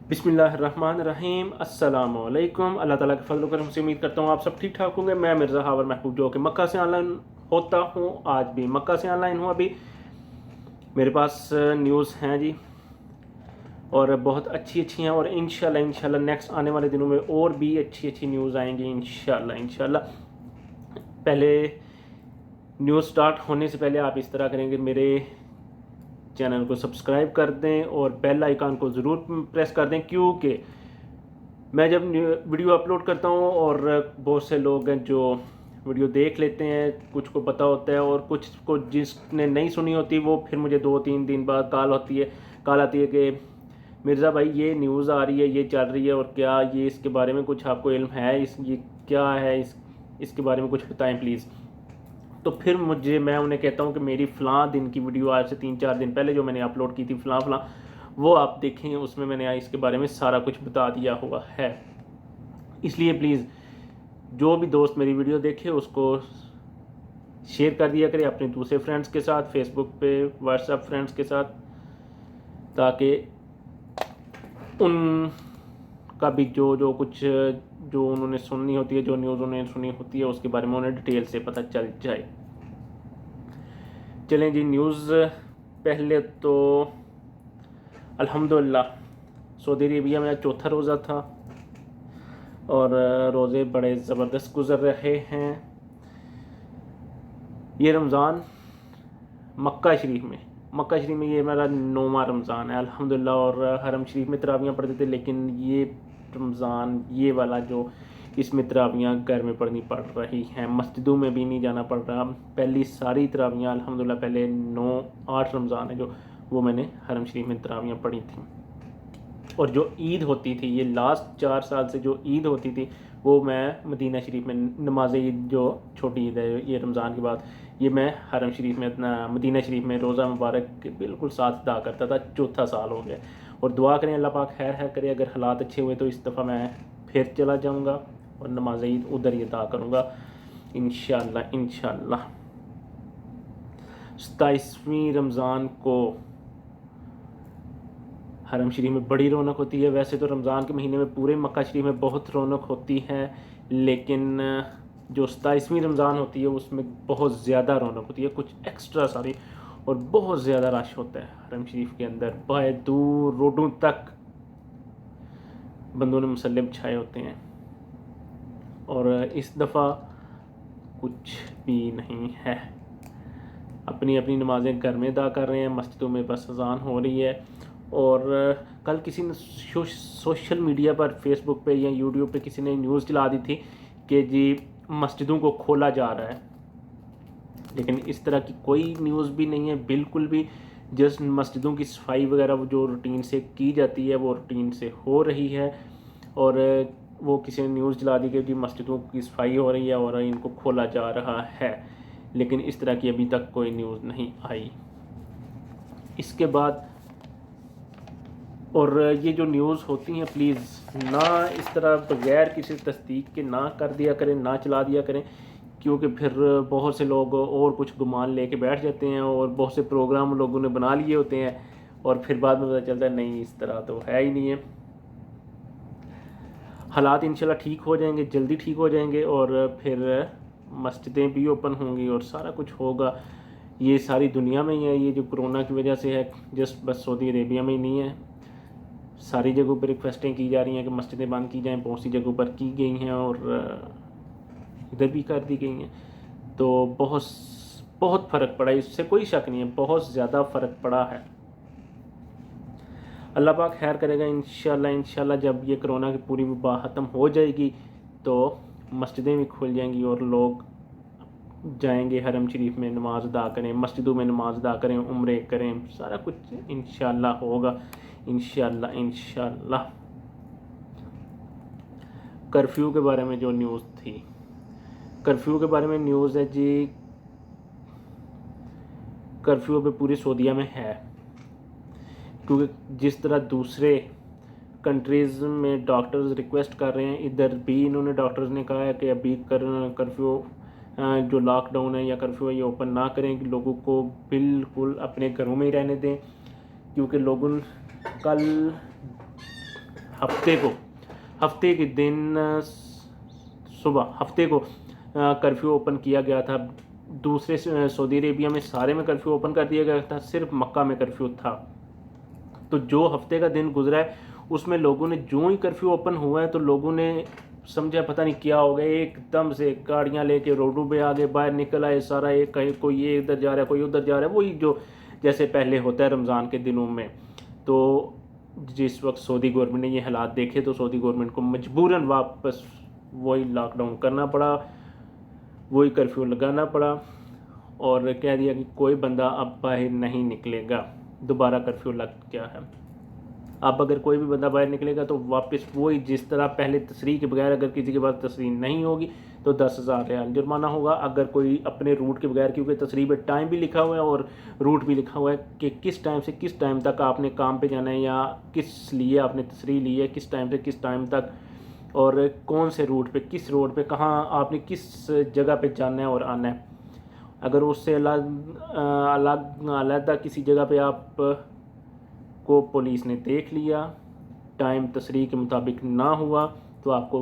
बिस्मिल्लाहिर्रहमानिर्रहीम अस्सलामुअलैकुम। अल्लाह ताला के फजल करम से उम्मीद करता हूँ आप सब ठीक ठाक होंगे। मैं मिर्ज़ा हावर महबूब जो कि मक्का से ऑनलाइन होता हूँ, आज भी मक्का से ऑनलाइन हूँ। अभी मेरे पास न्यूज़ हैं जी, और बहुत अच्छी अच्छी हैं, और इंशाल्लाह नेक्स्ट आने वाले दिनों में और भी अच्छी अच्छी न्यूज़ आएंगी इंशाल्लाह। पहले न्यूज़ स्टार्ट होने से पहले आप इस तरह करेंगे, मेरे चैनल को सब्सक्राइब कर दें और बेल आइकन को ज़रूर प्रेस कर दें, क्योंकि मैं जब वीडियो अपलोड करता हूँ और बहुत से लोग हैं जो वीडियो देख लेते हैं, कुछ को पता होता है और कुछ को जिसने नहीं सुनी होती वो फिर मुझे 2-3 दिन बाद कॉल आती है कि मिर्ज़ा भाई ये न्यूज़ आ रही है, ये चल रही है, और क्या ये इसके बारे में कुछ आपको इल्म है, ये क्या है, इसके बारे में कुछ बताएं प्लीज़। तो फिर मैं उन्हें कहता हूँ कि मेरी फ़लाँ दिन की वीडियो आज से 3-4 दिन पहले जो मैंने अपलोड की थी फ़लाँ वो आप देखें, उसमें मैंने इसके बारे में सारा कुछ बता दिया हुआ है। इसलिए प्लीज़ जो भी दोस्त मेरी वीडियो देखे उसको शेयर कर दिया करें अपने दूसरे फ्रेंड्स के साथ, फेसबुक पे, व्हाट्सएप फ्रेंड्स के साथ, ताकि उनका भी जो कुछ जो उन्होंने सुननी होती है, जो न्यूज़ उन्होंने सुनी होती है, उसके बारे में उन्हें डिटेल से पता चल जाए। चलें जी, न्यूज़ पहले तो अल्हम्दुलिल्लाह सऊदी अरेबिया में चौथा रोज़ा था और रोज़े बड़े ज़बरदस्त गुज़र रहे हैं। ये रमज़ान मक्का शरीफ में ये मेरा 9वां रमज़ान है अल्हम्दुलिल्लाह। और हरम शरीफ में तरावियाँ पढ़ते थे, लेकिन ये रमज़ान ये वाला जो इसमें तरावियाँ घर में पढ़नी पड़ रही हैं, मस्जिदों में भी नहीं जाना पड़ रहा। पहली सारी तरावियाँ अल्हम्दुलिल्लाह पहले 9-8 रमज़ान है जो वो मैंने हरम शरीफ में तरावियाँ पढ़ी थी। और जो ईद होती थी, ये लास्ट 4 साल से जो ईद होती थी वो मैं मदीना शरीफ में नमाज ईद, जो छोटी ईद है ये रमज़ान के बाद, ये मैं हरम शरीफ में मदीना शरीफ में रोज़ा मुबारक के बिल्कुल साथ अदा करता था। चौथा साल हो गया, और दुआ करें अल्लाह पाक खैर है करे, अगर हालात अच्छे हुए तो इस दफ़ा मैं फिर चला जाऊँगा और नमाज ईद उधर ही अदा करूँगा इंशाल्लाह। 27वीं रमज़ान को हरम शरीफ में बड़ी रौनक होती है। वैसे तो रमज़ान के महीने में पूरे मक्का शरीफ में बहुत रौनक होती है, लेकिन जो 27वीं रमज़ान होती है उसमें बहुत ज़्यादा रौनक होती है, कुछ एक्स्ट्रा सारी, और बहुत ज़्यादा रश होता है हरम शरीफ के अंदर। बाय दूर रोडों तक बंदों ने मसल्ले बिछाए होते हैं। और इस दफ़ा कुछ भी नहीं है, अपनी अपनी नमाज़ें घर में अदा कर रहे हैं, मस्जिदों में बस अज़ान हो रही है। और कल किसी ने सोशल मीडिया पर, फेसबुक पे या यूट्यूब पे किसी ने न्यूज़ चला दी थी कि जी मस्जिदों को खोला जा रहा है, लेकिन इस तरह की कोई न्यूज़ भी नहीं है बिल्कुल भी। जस्ट मस्जिदों की सफाई वगैरह जो रूटीन से की जाती है वो रूटीन से हो रही है, और वो किसी ने न्यूज़ चला दी कि जी मस्जिदों की सफाई हो रही है और इनको खोला जा रहा है, लेकिन इस तरह की अभी तक कोई न्यूज़ नहीं आई। इसके बाद और ये जो न्यूज़ होती हैं प्लीज़ ना इस तरह बगैर किसी तस्दीक के ना कर दिया करें, ना चला दिया करें, क्योंकि फिर बहुत से लोग और कुछ गुमान लेके बैठ जाते हैं, और बहुत से प्रोग्राम लोगों ने बना लिए होते हैं और फिर बाद में पता चलता है नहीं इस तरह तो है ही नहीं है। हालात इंशाल्लाह ठीक हो जाएंगे, जल्दी ठीक हो जाएंगे, और फिर मस्जिदें भी ओपन होंगी और सारा कुछ होगा। ये सारी दुनिया में ही है, ये जो कोरोना की वजह से है, जस्ट बस सऊदी अरेबिया में ही नहीं है, सारी जगहों पर रिक्वेस्टें की जा रही हैं कि मस्जिदें बंद की जाएं। बहुत सी जगहों पर की गई हैं और इधर भी कर दी गई हैं। तो बहुत बहुत फ़र्क पड़ा है, इससे कोई शक नहीं है, बहुत ज़्यादा फ़र्क पड़ा है। अल्लाह पाक खैर करेगा इंशाल्लाह। जब ये कोरोना की पूरी वबा ख़त्म हो जाएगी तो मस्जिदें भी खुल जाएंगी और लोग जाएंगे हरम शरीफ में नमाज अदा करें, मस्जिदों में नमाज अदा करें, उम्रे करें, सारा कुछ इंशाल्लाह होगा इंशाल्लाह। कर्फ्यू के बारे में जो न्यूज़ थी, कर्फ्यू के बारे में न्यूज़ है जी, कर्फ्यू पे पूरी सऊदीया में है, क्योंकि जिस तरह दूसरे कंट्रीज़ में डॉक्टर्स रिक्वेस्ट कर रहे हैं, इधर भी इन्होंने डॉक्टर्स ने कहा है कि अभी कर्फ्यू जो लॉकडाउन है या कर्फ्यू है ये ओपन ना करें, कि लोगों को बिल्कुल अपने घरों में ही रहने दें, क्योंकि लोगों कल हफ्ते के दिन सुबह हफ्ते को कर्फ्यू ओपन किया गया था। दूसरे सऊदी अरेबिया में सारे में कर्फ्यू ओपन कर दिया गया था, सिर्फ मक्का में कर्फ्यू था। तो जो हफ्ते का दिन गुजरा है उसमें लोगों ने जो ही कर्फ्यू ओपन हुआ है तो लोगों ने समझा पता नहीं क्या हो गया, एकदम से गाड़ियां लेके रोडों पे आगे बाहर निकल आए सारा। एक कहीं कोई ये इधर जा रहा है, कोई उधर जा रहा है, वही जो जैसे पहले होता है रमज़ान के दिनों में। तो जिस वक्त सऊदी गवर्नमेंट ने ये हालात देखे तो सऊदी गवर्नमेंट को मजबूरन वापस वही लॉकडाउन करना पड़ा, वही कर्फ्यू लगाना पड़ा और कह दिया कि कोई बंदा अब बाहर नहीं निकलेगा। दोबारा कर्फ्यू लग गया है। अब अगर कोई भी बंदा बाहर निकलेगा तो वापस वही जिस तरह पहले तस्रीह के बगैर अगर किसी के पास तस्रीह नहीं होगी तो 10,000 रियाल जुर्माना होगा। अगर कोई अपने रूट के बगैर, क्योंकि तस्रीह पे टाइम भी लिखा हुआ है और रूट भी लिखा हुआ है कि किस टाइम से किस टाइम तक आपने काम पे जाना है या किस लिए आपने तस्रीह ली है, किस टाइम से किस टाइम तक और कौन से रूट पे, किस रोड पे, कहाँ आपने किस जगह पे जाना है और आना है। अगर उससे अलग किसी जगह पे आप को पुलिस ने देख लिया, टाइम तस्रीह के मुताबिक ना हुआ तो आपको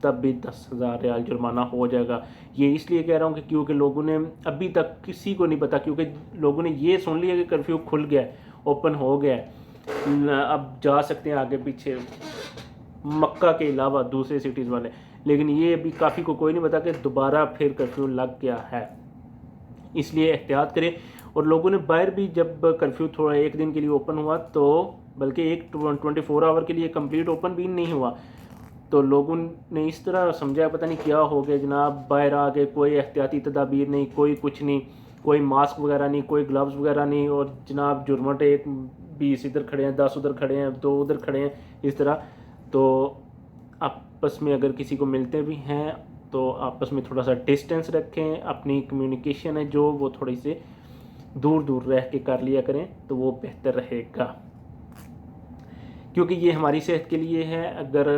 तब भी 10,000 रियाल जुर्माना हो जाएगा। ये इसलिए कह रहा हूँ कि क्योंकि लोगों ने अभी तक किसी को नहीं पता, क्योंकि लोगों ने ये सुन लिया कि कर्फ्यू खुल गया है, ओपन हो गया है, अब जा सकते हैं आगे पीछे मक्का के अलावा दूसरे सिटीज़ वाले। लेकिन ये अभी काफ़ी को कोई नहीं पता कि दोबारा फिर कर्फ्यू लग गया है। इसलिए एहतियात करें। और लोगों ने बाहर भी जब कर्फ्यू थोड़ा एक दिन के लिए ओपन हुआ तो बल्कि एक 24 आवर के लिए कंप्लीट ओपन भी नहीं हुआ तो लोगों ने इस तरह समझा पता नहीं क्या हो गया जनाब, बाहर आ गए, कोई एहतियाती तदाबीर नहीं, कोई कुछ नहीं, कोई मास्क वगैरह नहीं, कोई ग्लव्स वगैरह नहीं और जनाब जुर्मटे 20 इधर खड़े हैं, 10 उधर खड़े हैं, 2 उधर खड़े हैं, इस तरह। तो आपस में अगर किसी को मिलते भी हैं तो आपस में थोड़ा सा डिस्टेंस रखें, अपनी कम्युनिकेशन है जो वो थोड़ी सी दूर दूर रह के कर लिया करें तो वो बेहतर रहेगा, क्योंकि ये हमारी सेहत के लिए है। अगर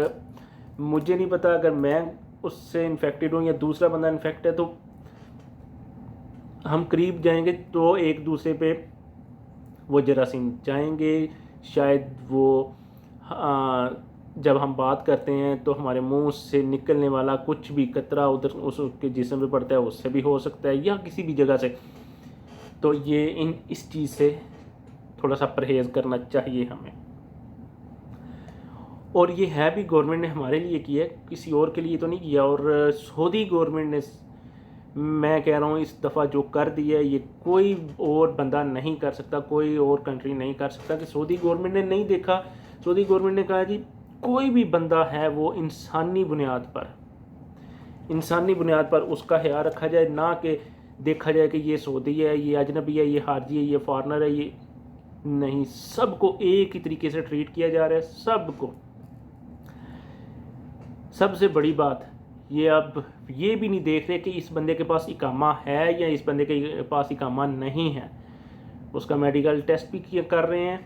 मुझे नहीं पता अगर मैं उससे इन्फेक्टेड हूँ या दूसरा बंदा इन्फेक्ट है तो हम करीब जाएंगे तो एक दूसरे पे वो जरासीम जाएंगे। शायद वो जब हम बात करते हैं तो हमारे मुंह से निकलने वाला कुछ भी कतरा उधर उसके जिस्म पे पड़ता है, उससे भी हो सकता है या किसी भी जगह से। तो ये इस चीज़ से थोड़ा सा परहेज़ करना चाहिए हमें। और ये है भी गवर्नमेंट ने हमारे लिए किया है, किसी और के लिए तो नहीं किया। और सऊदी गवर्नमेंट ने, मैं कह रहा हूँ, इस दफ़ा जो कर दिया है ये कोई और बंदा नहीं कर सकता, कोई और कंट्री नहीं कर सकता। कि सऊदी गवर्नमेंट ने नहीं देखा, सऊदी गवर्नमेंट ने कहा जी कोई भी बंदा है वो इंसानी बुनियाद पर उसका ख्याल रखा जाए, ना कि देखा जाए कि ये सऊदी है, ये अजनबी है, ये हारजी है, ये फॉरनर है। ये नहीं, सबको एक ही तरीके से ट्रीट किया जा रहा है, सबको। सबसे बड़ी बात ये अब ये भी नहीं देख रहे कि इस बंदे के पास इकामा है या इस बंदे के पास इकामा नहीं है। उसका मेडिकल टेस्ट भी कर रहे हैं,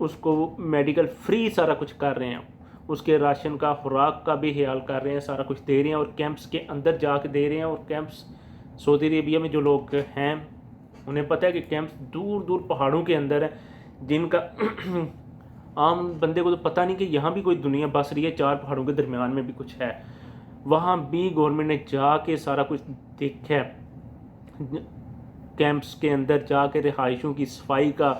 उसको मेडिकल फ्री सारा कुछ कर रहे हैं, उसके राशन का, खुराक का भी ख्याल कर रहे हैं, सारा कुछ दे रहे हैं और कैंप्स के अंदर जाके दे रहे हैं। और कैंप्स सऊदी अरेबिया में जो लोग हैं उन्हें पता है कि कैंप्स दूर दूर पहाड़ों के अंदर है, जिनका आम बंदे को तो पता नहीं कि यहाँ भी कोई दुनिया बस रही है, 4 पहाड़ों के दरमियान में भी कुछ है। वहाँ भी गवर्नमेंट ने जाके सारा कुछ देखा है, कैंप्स के अंदर जाके रिहाइशों की सफाई का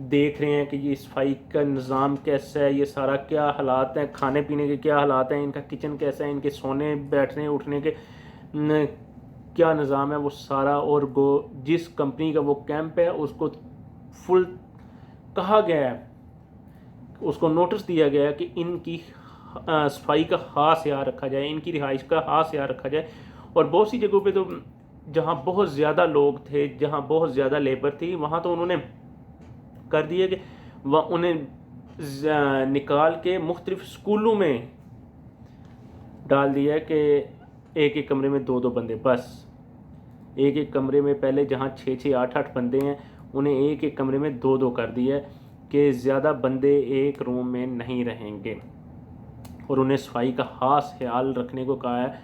देख रहे हैं कि ये सफाई का निज़ाम कैसा है, ये सारा क्या हालात हैं, खाने पीने के क्या हालात हैं, इनका किचन कैसा है, इनके सोने बैठने उठने के क्या निज़ाम है, वो सारा। और जिस कंपनी का वो कैंप है उसको फुल कहा गया है, उसको नोटिस दिया गया है कि इनकी सफाई का ख़ास ख्याल रखा जाए, इनकी रिहाइश का ख़ास ख्याल रखा जाए। और बहुत सी जगहों पे तो जहाँ बहुत ज़्यादा लोग थे, जहाँ बहुत ज़्यादा लेबर थी, वहाँ तो उन्होंने कर दिया कि वह उन्हें निकाल के मुख्तलिफ स्कूलों में डाल दिया है कि एक एक कमरे में 2-2 बंदे, बस एक एक कमरे में। पहले जहाँ 6-6, 8-8 बंदे हैं उन्हें एक एक कमरे में 2-2 कर दिया है कि ज़्यादा बंदे एक रूम में नहीं रहेंगे। और उन्हें सफाई का ख़ास ख्याल रखने को कहा है।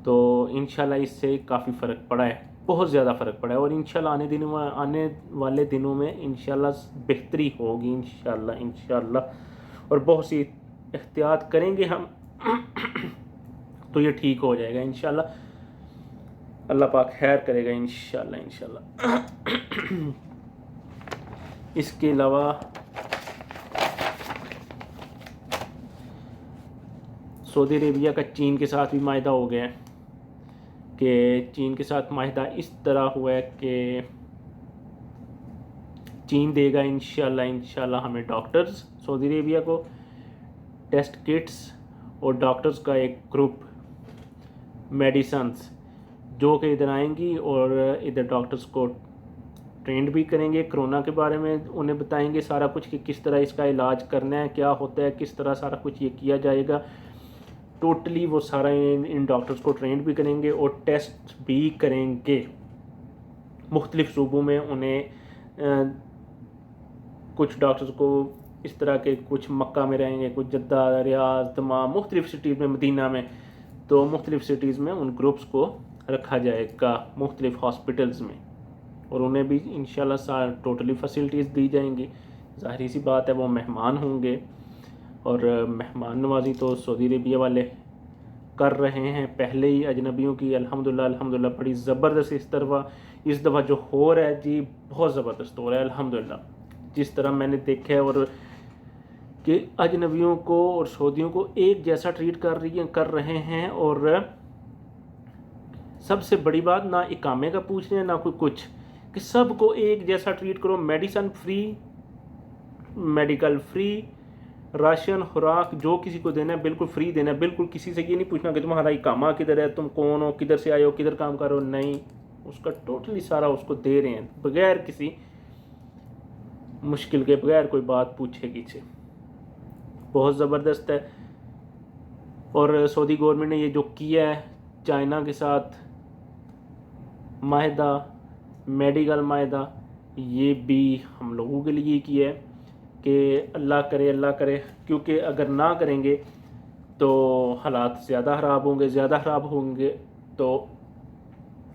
तो इंशाल्लाह इससे काफ़ी फ़र्क पड़ा है, बहुत ज़्यादा फ़र्क पड़ा है। और इंशाल्लाह आने वाले दिनों में इंशाल्लाह बेहतरी होगी, इंशाल्लाह। और बहुत सी एहतियात करेंगे हम तो ये ठीक हो जाएगा इंशाल्लाह। अल्लाह पाक खैर करेगा इंशाल्लाह इंशाल्लाह। इसके अलावा सऊदी अरेबिया का चीन के साथ भी माहिदा हो गया है कि चीन के साथ माहिदा इस तरह हुआ है कि चीन देगा इंशाल्लाह इंशाल्लाह हमें डॉक्टर्स, सऊदी अरेबिया को टेस्ट किट्स और डॉक्टर्स का एक ग्रुप, मेडिसन्स जो कि इधर आएंगी और इधर डॉक्टर्स को ट्रेंड भी करेंगे कोरोना के बारे में, उन्हें बताएंगे सारा कुछ कि किस तरह इसका इलाज करना है, क्या होता है, किस तरह सारा कुछ ये किया जाएगा। टोटली वो सारा इन डॉक्टर्स को ट्रेंड भी करेंगे और टेस्ट भी करेंगे। मुख्तलिफ सूबों में उन्हें कुछ डॉक्टर्स को इस तरह के, कुछ मक्का में रहेंगे, कुछ जद्दा, रियाज, तमाम मुख्तलिफ सिटीज़ में, मदीना में, तो मुख्तलिफ सिटीज़ में उन ग्रुप्स को रखा जाएगा मुख्तलिफ हॉस्पिटल्स में और उन्हें भी इंशाल्लाह टोटली फैसिलिटीज़ दी जाएंगी। ज़ाहिर सी बात है वो मेहमान होंगे और मेहमान नवाजी तो सऊदी अरेबिया वाले कर रहे हैं पहले ही अजनबियों की। अल्हम्दुलिल्लाह अल्हम्दुलिल्लाह बड़ी ज़बरदस्त इस दफ़ा जो हो रहा है जी, बहुत ज़बरदस्त हो रहा है अल्हम्दुलिल्लाह। जिस तरह मैंने देखा है और कि अजनबियों को और सऊदियों को एक जैसा ट्रीट कर रहे हैं और सबसे बड़ी बात, ना इकामे का पूछ रहे हैं ना कोई कुछ, कि सबको एक जैसा ट्रीट करो। Medicine free, medical free, ration खुराक जो किसी को देना है बिल्कुल फ्री देना है। बिल्कुल किसी से ये नहीं पूछना कि तुम्हारा इकामा किधर है, तुम कौन हो, किधर से आए हो, किधर काम करो, नहीं, उसका टोटली सारा उसको दे रहे हैं बगैर किसी मुश्किल के, बगैर कोई बात पूछे से। बहुत ज़बरदस्त है। और सऊदी गवर्नमेंट ने ये जो किया है चाइना के साथ माहिदा, मेडिकल माहिदा, ये भी हम लोगों के लिए किया है कि अल्लाह करे, क्योंकि अगर ना करेंगे तो हालात ज़्यादा ख़राब होंगे। तो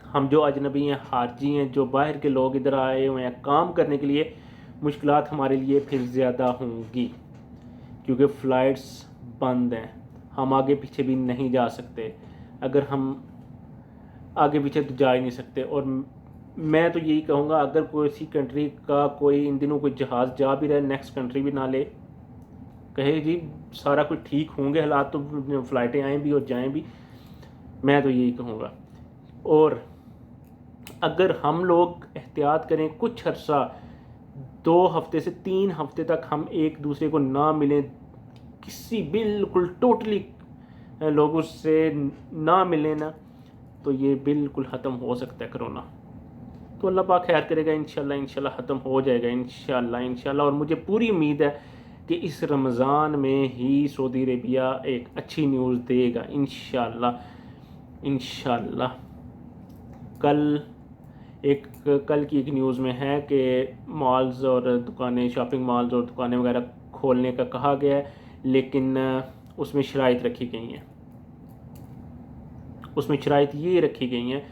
हम जो अजनबी हैं, खारजी हैं, जो बाहर के लोग इधर आए हुए हैं काम करने के लिए, मुश्किलात हमारे लिए फिर ज़्यादा होंगी क्योंकि फ़्लाइट्स बंद हैं, हम आगे पीछे भी नहीं जा सकते। अगर हम आगे पीछे तो जा ही नहीं सकते। और मैं तो यही कहूँगा, अगर किसी कंट्री का कोई इन दिनों कोई जहाज़ जा भी रहा है, नेक्स्ट कंट्री भी ना ले, कहे जी सारा कुछ ठीक होंगे हालात तो फ़्लाइटें आएँ भी और जाएँ भी, मैं तो यही कहूँगा। और अगर हम लोग एहतियात करें, कुछ अर्सा 2 हफ्ते से 3 हफ्ते तक हम एक दूसरे को ना मिलें, किसी बिल्कुल टोटली लोगों से ना मिलें ना, तो ये बिल्कुल ख़त्म हो सकता है कोरोना। तो अल्लाह पाक खैर करेगा इंशाल्लाह ख़त्म हो जाएगा इंशाल्लाह। और मुझे पूरी उम्मीद है कि इस रमज़ान में ही सऊदी अरेबिया एक अच्छी न्यूज़ देगा इंशाल्लाह। कल की एक न्यूज़ में है कि मॉल्स और दुकानें, शॉपिंग मॉल्स और दुकानें वगैरह खोलने का कहा गया है, लेकिन उसमें शराइत रखी गई हैं। उसमें शराइत ये रखी गई हैं,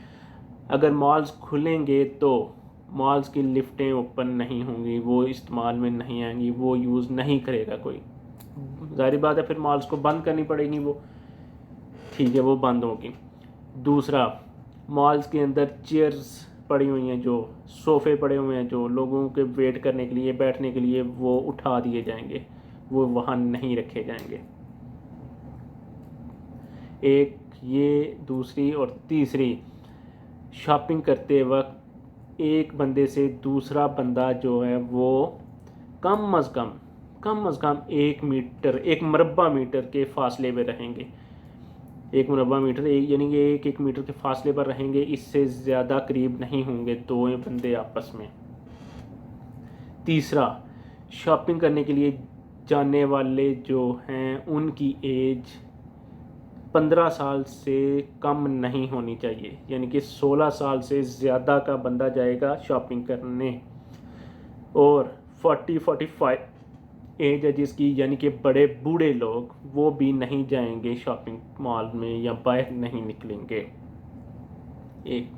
अगर मॉल्स खुलेंगे तो मॉल्स की लिफ्टें ओपन नहीं होंगी, वो इस्तेमाल में नहीं आएंगी, वो यूज़ नहीं करेगा कोई। ज़ाहिर बात है फिर मॉल्स को बंद करनी पड़ेगी, वो ठीक है वो बंद होगी। दूसरा, मॉल्स के अंदर चेयर्स पड़ी हुई हैं, जो सोफ़े पड़े हुए हैं, जो लोगों के वेट करने के लिए, बैठने के लिए, वो उठा दिए जाएंगे, वो वहाँ नहीं रखे जाएंगे। एक ये, दूसरी और तीसरी, शॉपिंग करते वक्त एक बंदे से दूसरा बंदा जो है वो कम अज़ कम 1 मुरब्बा मीटर के फासले में रहेंगे। 1 मुरब्बा मीटर यानी कि 1 मीटर के फासले पर रहेंगे, इससे ज़्यादा करीब नहीं होंगे 2 बंदे आपस में। तीसरा, शॉपिंग करने के लिए जाने वाले जो हैं उनकी एज 15 साल से कम नहीं होनी चाहिए, यानी कि 16 साल से ज़्यादा का बंदा जाएगा शॉपिंग करने। और 40-45 एज है जिसकी, यानी कि बड़े बूढ़े लोग, वो भी नहीं जाएंगे शॉपिंग मॉल में या बाहर नहीं निकलेंगे। एक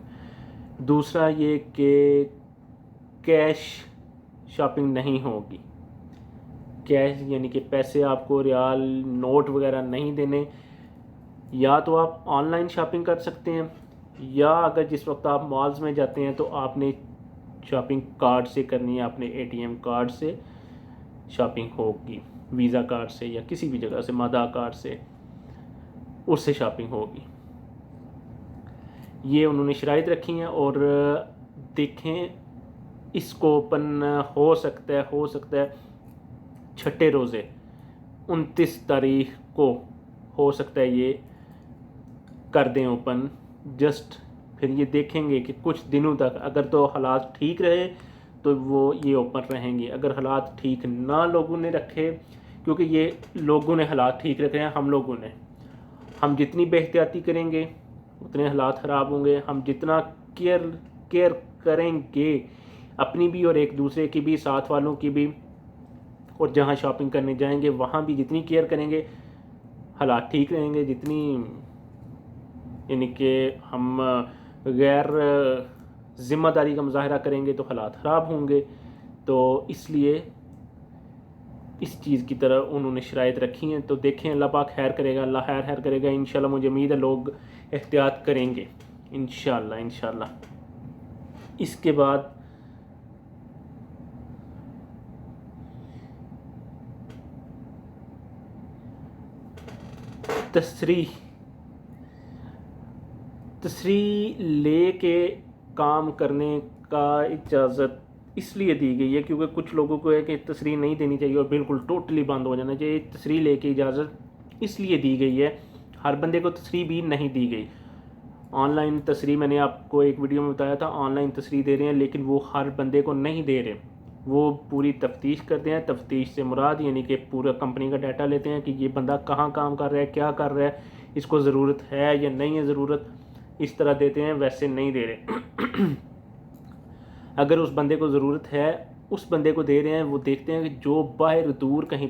दूसरा ये कि कैश शॉपिंग नहीं होगी, कैश यानी कि पैसे आपको रियाल नोट वगैरह नहीं देने। या तो आप ऑनलाइन शॉपिंग कर सकते हैं, या अगर जिस वक्त आप मॉल्स में जाते हैं तो आपने शॉपिंग कार्ड से करनी है, अपने एटीएम कार्ड से शॉपिंग होगी, वीज़ा कार्ड से या किसी भी जगह से, मदा कार्ड से, उससे शॉपिंग होगी। ये उन्होंने शराइत रखी हैं। और देखें, इसको ओपन हो सकता है छठे रोज़े 29 तारीख को हो सकता है ये कर दें ओपन। जस्ट फिर ये देखेंगे कि कुछ दिनों तक अगर तो हालात ठीक रहे तो वो ये ओपन रहेंगे। अगर हालात ठीक ना लोगों ने रखे, क्योंकि ये लोगों ने हालात ठीक रखे हैं, हम लोगों ने, हम जितनी बेहतियाती करेंगे उतने हालात ख़राब होंगे। हम जितना केयर करेंगे अपनी भी और एक दूसरे की भी, साथ वालों की भी, और जहाँ शॉपिंग करने जाएंगे वहाँ भी जितनी केयर करेंगे हालात ठीक रहेंगे। जितनी यानी कि हम गैर ज़िम्मेदारी का मुजाहरा करेंगे तो हालात ख़राब होंगे। तो इसलिए इस चीज़ की तरह उन्होंने शराइत रखी हैं। तो देखें, अल्लाह पाक खैर करेगा, अल्लाह खैर करेगा इंशाल्लाह। मुझे उम्मीद है लोग एहतियात करेंगे इंशाल्लाह। इसके बाद तस्री ले के काम करने का इजाज़त इसलिए दी गई है क्योंकि कुछ लोगों को है कि तस्री नहीं देनी चाहिए और बिल्कुल टोटली बंद हो जाना चाहिए। तस्री ले के इजाज़त इसलिए दी गई है, हर बंदे को तस्री भी नहीं दी गई। ऑनलाइन तस्री मैंने आपको एक वीडियो में बताया था, ऑनलाइन तस्री दे रहे हैं, लेकिन वो हर बंदे को नहीं दे रहे। वो पूरी तफ्तीश करते हैं। तफ्तीश से मुराद यानी कि पूरा कंपनी का डाटा लेते हैं कि ये बंदा कहाँ काम कर रहा है, क्या कर रहा है, इसको ज़रूरत है या नहीं है ज़रूरत, इस तरह देते हैं, वैसे नहीं दे रहे। अगर उस बंदे को ज़रूरत है उस बंदे को दे रहे हैं। वो देखते हैं कि जो बाहर दूर कहीं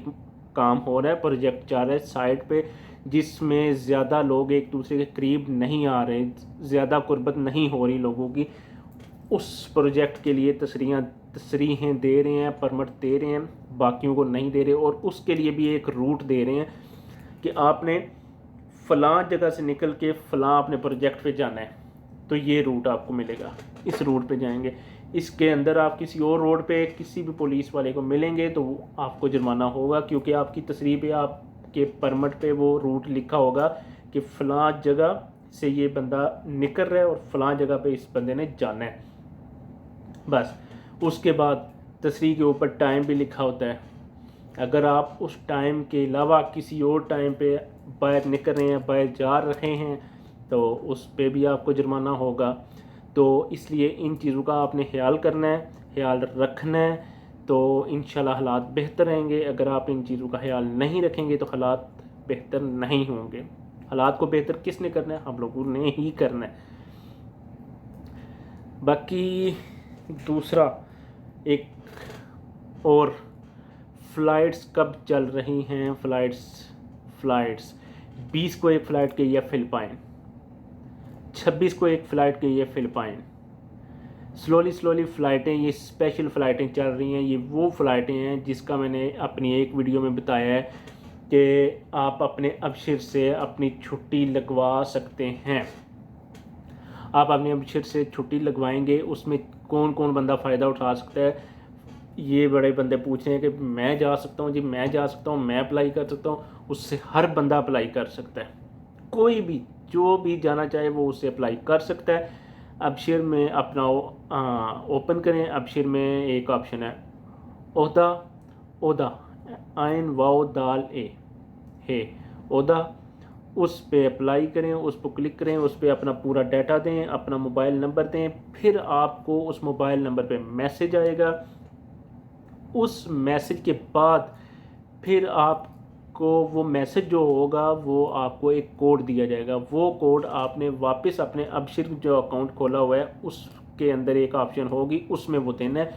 काम हो रहा है, प्रोजेक्ट चल रहा है साइट पे, जिसमें ज़्यादा लोग एक दूसरे के करीब नहीं आ रहे, ज़्यादा कुर्बत नहीं हो रही लोगों की, उस प्रोजेक्ट के लिए तस्रीहें दे रहे हैं, परमिट दे रहे हैं, बाकियों को नहीं दे रहे। और उसके लिए भी एक रूट दे रहे हैं कि आपने फ़लाँ जगह से निकल के फ़लाँ अपने प्रोजेक्ट पे जाना है, तो ये रूट आपको मिलेगा, इस रूट पे जाएंगे। इसके अंदर आप किसी और रोड पे किसी भी पुलिस वाले को मिलेंगे तो आपको जुर्माना होगा, क्योंकि आपकी तस्रीर पे, आपके परमिट पे वो रूट लिखा होगा कि फ़लाँ जगह से ये बंदा निकल रहा है और फ़लाँ जगह पे इस बंदे ने जाना है। बस उसके बाद तस्रीर के ऊपर टाइम भी लिखा होता है। अगर आप उस टाइम के अलावा किसी और टाइम पे बाहर निकल रहे हैं, बाहर जा रहे हैं, तो उस पे भी आपको जुर्माना होगा। तो इसलिए इन चीज़ों का आपने ख्याल करना है, ख्याल रखना है, तो इंशाल्लाह हालात बेहतर रहेंगे। अगर आप इन चीज़ों का ख्याल नहीं रखेंगे तो हालात बेहतर नहीं होंगे। हालात को बेहतर किसने करना है? हम लोगों ने ही करना है। बाकी दूसरा एक और, फ़्लाइट्स कब चल रही हैं? फ़्लाइट्स 20 को एक फ़्लाइट गई है फ़िलिपाइन, 26 को एक फ़्लाइट गई है फ़िलिपाइन। स्लोली फ़्लाइटें, ये स्पेशल फ़्लाइटें चल रही हैं। ये वो फ़्लाइटें हैं जिसका मैंने अपनी एक वीडियो में बताया है कि आप अपने अबशिर से अपनी छुट्टी लगवा सकते हैं। आप अपने अबशिर से छुट्टी लगवाएंगे, उसमें कौन कौन बंदा फ़ायदा उठा सकता है? ये बड़े बंदे पूछ रहे हैं कि मैं जा सकता हूँ जी, मैं जा सकता हूँ, मैं अप्लाई कर सकता हूँ। उससे हर बंदा अप्लाई कर सकता है, कोई भी जो भी जाना चाहे वो उससे अप्लाई कर सकता है। अबशिर में अपना ओपन करें। अबशिर में एक ऑप्शन है ओदा आइन वाओ दाल ए है ओदा, उस पे अप्लाई करें, उस पर क्लिक करें, उस पर अपना पूरा डाटा दें, अपना मोबाइल नंबर दें, फिर आपको उस मोबाइल नंबर पे मैसेज आएगा। उस मैसेज के बाद फिर आपको वो मैसेज जो होगा वो आपको एक कोड दिया जाएगा। वो कोड आपने वापस अपने अबशिर जो अकाउंट खोला हुआ है उसके अंदर एक ऑप्शन होगी, उसमें वो देना है,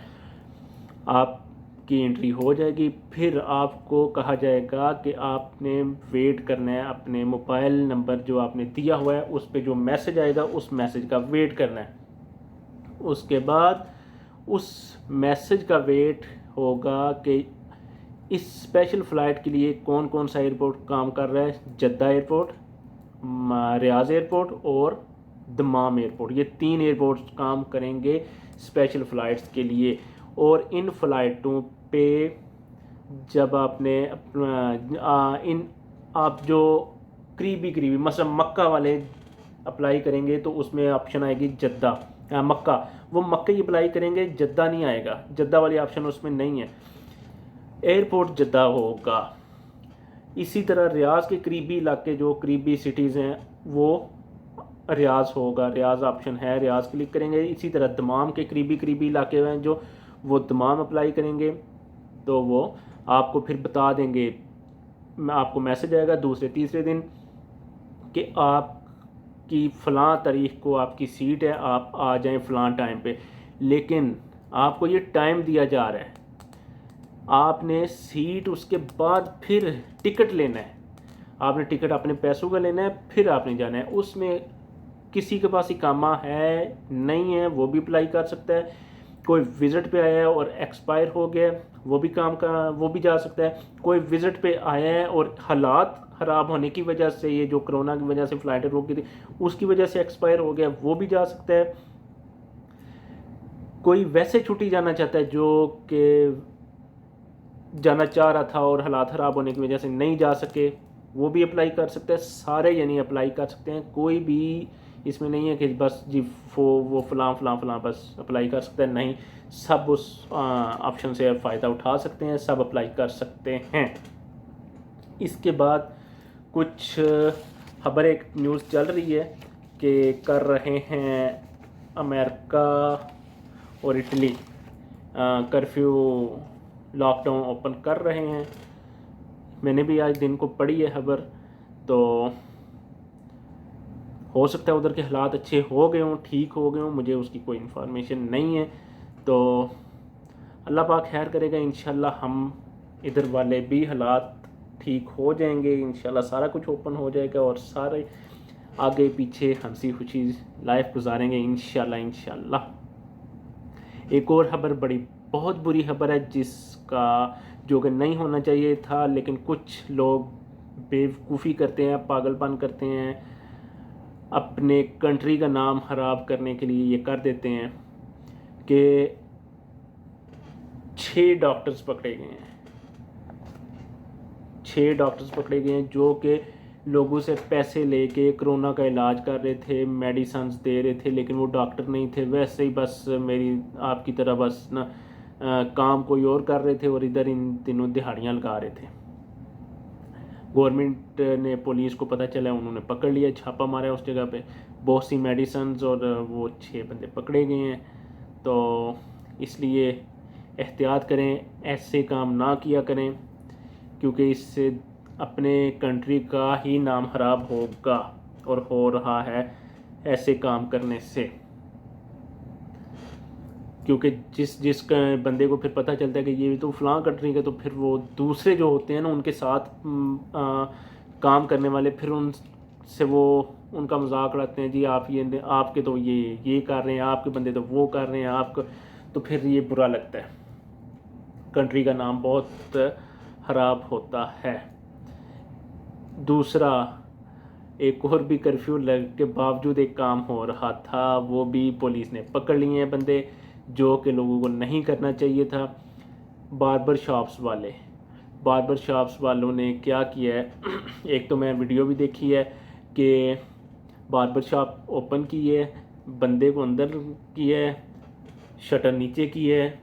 आपकी एंट्री हो जाएगी। फिर आपको कहा जाएगा कि आपने वेट करना है, अपने मोबाइल नंबर जो आपने दिया हुआ है उस पर जो मैसेज आएगा उस मैसेज का वेट करना है। उसके बाद उस मैसेज का वेट होगा कि इस स्पेशल फ़्लाइट के लिए कौन कौन सा एयरपोर्ट काम कर रहा है? जद्दा एयरपोर्ट, रियाज एयरपोर्ट और दमाम एयरपोर्ट, ये 3 एयरपोर्ट्स काम करेंगे स्पेशल फ़्लाइट्स के लिए। और इन फ़्लाइटों पे जब आपने इन आप जो करीबी मसलन मक्का वाले अप्लाई करेंगे तो उसमें ऑप्शन आएगी जद्दा, मक्का, वो मक्का ही अप्लाई करेंगे, जद्दा नहीं आएगा, जद्दा वाली ऑप्शन उसमें नहीं है, एयरपोर्ट जद्दा होगा। इसी तरह रियाज के करीबी इलाके जो करीबी सिटीज़ हैं वो रियाज होगा, रियाज ऑप्शन है, रियाज क्लिक करेंगे। इसी तरह दमाम के करीबी इलाके हैं जो, वो दमाम अप्लाई करेंगे तो वो आपको फिर बता देंगे, आपको मैसेज आएगा दूसरे तीसरे दिन कि आपकी फ़लाँ तारीख को आपकी सीट है, आप आ जाएं फ़लाँ टाइम पे। लेकिन आपको ये टाइम दिया जा रहा है, आपने सीट उसके बाद फिर टिकट लेना है, आपने टिकट अपने पैसों का लेना है, फिर आपने जाना है। उसमें किसी के पास इकामा है नहीं है वो भी अप्लाई कर सकता है, कोई विज़िट पे आया है और एक्सपायर हो गया वो भी वो भी जा सकता है, कोई विज़िट पे आया है और हालात ख़राब होने की वजह से, ये जो कोरोना की वजह से फ़्लाइटें रोक गई थी उसकी वजह से एक्सपायर हो गया वो भी जा सकता है, कोई वैसे छुट्टी जाना चाहता है जो कि जाना चाह रहा था और हालात ख़राब होने की वजह से नहीं जा सके वो भी अप्लाई कर सकता है। सारे यानी अप्लाई कर सकते हैं, कोई भी इसमें नहीं है कि बस जी वो फ़लाँ बस अप्लाई कर सकते हैं, नहीं, सब उस ऑप्शन से फ़ायदा उठा सकते हैं, सब अप्लाई कर सकते हैं। इसके बाद कुछ खबर, एक न्यूज़ चल रही है कि कर रहे हैं अमेरिका और इटली कर्फ्यू, लॉकडाउन ओपन कर रहे हैं। मैंने भी आज दिन को पढ़ी है खबर, तो हो सकता है उधर के हालात अच्छे हो गए हों, ठीक हो गए हों, मुझे उसकी कोई इन्फॉर्मेशन नहीं है। तो अल्लाह पाक खैर करेगा, इंशाल्लाह हम इधर वाले भी हालात ठीक हो जाएंगे, इंशाल्लाह सारा कुछ ओपन हो जाएगा और सारे आगे पीछे हंसी खुशी लाइफ गुजारेंगे इंशाल्लाह। एक और खबर, बहुत बुरी खबर है जिसका जो कि नहीं होना चाहिए था, लेकिन कुछ लोग बेवकूफ़ी करते हैं, पागलपन करते हैं, अपने कंट्री का नाम ख़राब करने के लिए ये कर देते हैं कि 6 डॉक्टर्स पकड़े गए हैं, 6 डॉक्टर्स पकड़े गए हैं जो कि लोगों से पैसे लेके कोरोना का इलाज कर रहे थे, मेडिसिन्स दे रहे थे, लेकिन वो डॉक्टर नहीं थे, वैसे ही बस मेरी आपकी तरह बस ना काम कोई और कर रहे थे और इधर इन दिनों दिहाड़ियाँ लगा रहे थे। गवर्नमेंट ने, पुलिस को पता चला, उन्होंने पकड़ लिया, छापा मारा उस जगह पे, बहुत सी मेडिसिन्स, और वो 6 बंदे पकड़े गए हैं। तो इसलिए एहतियात करें, ऐसे काम ना किया करें, क्योंकि इससे अपने कंट्री का ही नाम ख़राब होगा और हो रहा है ऐसे काम करने से। क्योंकि जिस बंदे को फिर पता चलता है कि ये तो फ़लाँ कंट्री का, तो फिर वो दूसरे जो होते हैं ना उनके साथ काम करने वाले, फिर उनसे वो उनका मजाक उड़ाते हैं, जी आप ये, आपके तो ये कर रहे हैं, आपके बंदे तो वो कर रहे हैं, आपको तो फिर ये बुरा लगता है, कंट्री का नाम बहुत ख़राब होता है। दूसरा, एक और भी कर्फ्यू लग के बावजूद एक काम हो रहा था, वो भी पुलिस ने पकड़ लिए हैं बंदे जो कि लोगों को नहीं करना चाहिए था। बार्बर शॉप्स वालों ने क्या किया है, एक तो मैं वीडियो भी देखी है कि बार्बर शॉप ओपन की है, बंदे को अंदर किया है, शटर नीचे की है,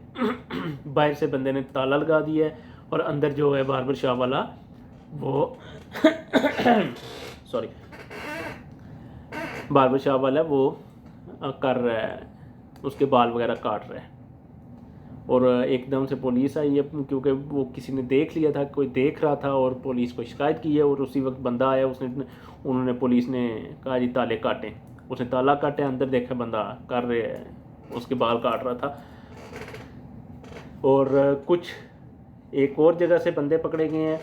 बाहर से बंदे ने ताला लगा दिया है और अंदर जो है बार्बर शॉप वाला वो सॉरी बार्बर शॉप वाला वो कर रहा है, उसके बाल वगैरह काट रहा है, और एकदम से पुलिस आई है, क्योंकि वो किसी ने देख लिया था, कोई देख रहा था और पुलिस को शिकायत की है, और उसी वक्त बंदा आया, पुलिस ने कहा जी ताले काटें, उसने ताला काटे, अंदर देखा बंदा कर रहे है, उसके बाल काट रहा था। और कुछ एक और जगह से बंदे पकड़े गए हैं,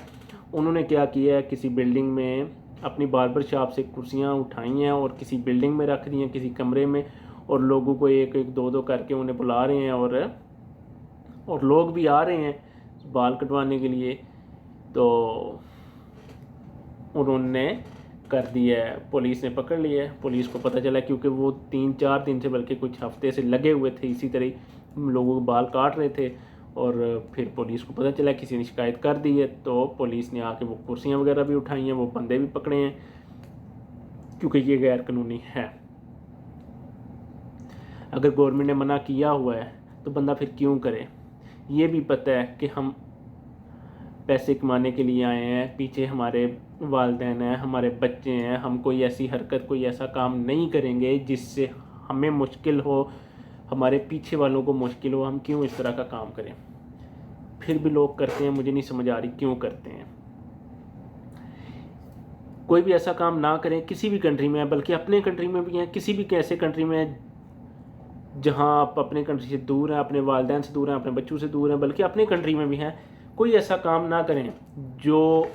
उन्होंने क्या किया है, किसी बिल्डिंग में अपनी बार्बर शॉप से कुर्सियाँ उठाई हैं और किसी बिल्डिंग में रख दी हैं, किसी कमरे में, और लोगों को एक एक दो दो करके उन्हें बुला रहे हैं, और लोग भी आ रहे हैं, बाल कटवाने के लिए, तो उन्होंने कर दिया है, पुलिस ने पकड़ लिया है। पुलिस को पता चला क्योंकि वो 3-4 दिन से बल्कि कुछ हफ्ते से लगे हुए थे, इसी तरह लोगों के बाल काट रहे थे। और फिर पुलिस को पता चला, किसी ने शिकायत कर दी है, तो पुलिस ने आके वो कुर्सियाँ वगैरह भी उठाई हैं, वो बंदे भी पकड़े हैं, क्योंकि ये गैर कानूनी है। अगर गवर्नमेंट ने मना किया हुआ है तो बंदा फिर क्यों करे। ये भी पता है कि हम पैसे कमाने के लिए आए हैं, पीछे हमारे वालिदैन हैं, हमारे बच्चे हैं, हम कोई ऐसी हरकत, कोई ऐसा काम नहीं करेंगे जिससे हमें मुश्किल हो, हमारे पीछे वालों को मुश्किल हो। हम क्यों इस तरह का काम करें। फिर भी लोग करते हैं, मुझे नहीं समझ आ रही क्यों करते हैं। कोई भी ऐसा काम ना करें किसी भी कंट्री में है, बल्कि अपने कंट्री में भी है, किसी भी ऐसे कंट्री में है जहां आप अपने कंट्री से दूर हैं, अपने वालिदैन से दूर हैं, अपने बच्चों से दूर हैं, बल्कि अपने कंट्री में भी हैं, कोई ऐसा काम ना करें जो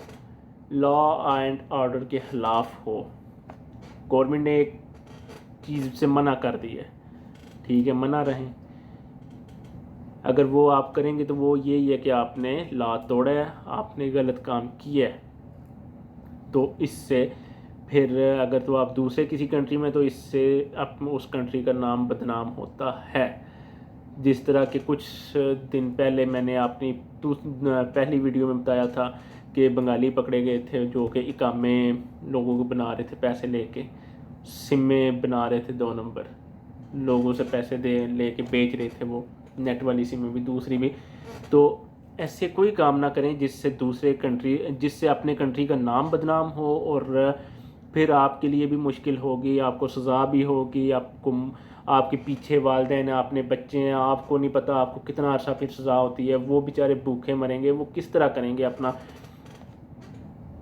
लॉ एंड ऑर्डर के खिलाफ हो। गवर्नमेंट ने एक चीज़ से मना कर दी है, ठीक है, मना रहें। अगर वो आप करेंगे तो वो यही है कि आपने लॉ तोड़ा है, आपने गलत काम किया है। तो इससे फिर अगर तो आप दूसरे किसी कंट्री में, तो इससे आप उस कंट्री का नाम बदनाम होता है। जिस तरह के कुछ दिन पहले मैंने अपनी पहली वीडियो में बताया था कि बंगाली पकड़े गए थे जो कि इकामे लोगों को बना रहे थे, पैसे लेके सिमें बना रहे थे, 2 नंबर लोगों से पैसे लेके बेच रहे थे, वो नेट वाली सिमें भी दूसरी भी। तो ऐसे कोई काम ना करें जिससे अपने कंट्री का नाम बदनाम हो, और फिर आपके लिए भी मुश्किल होगी, आपको सज़ा भी होगी, आपके पीछे वालिदैन हैं, अपने बच्चे हैं, आपको नहीं पता आपको कितना अर्सा फिर सज़ा होती है। वो बेचारे भूखे मरेंगे, वो किस तरह करेंगे अपना,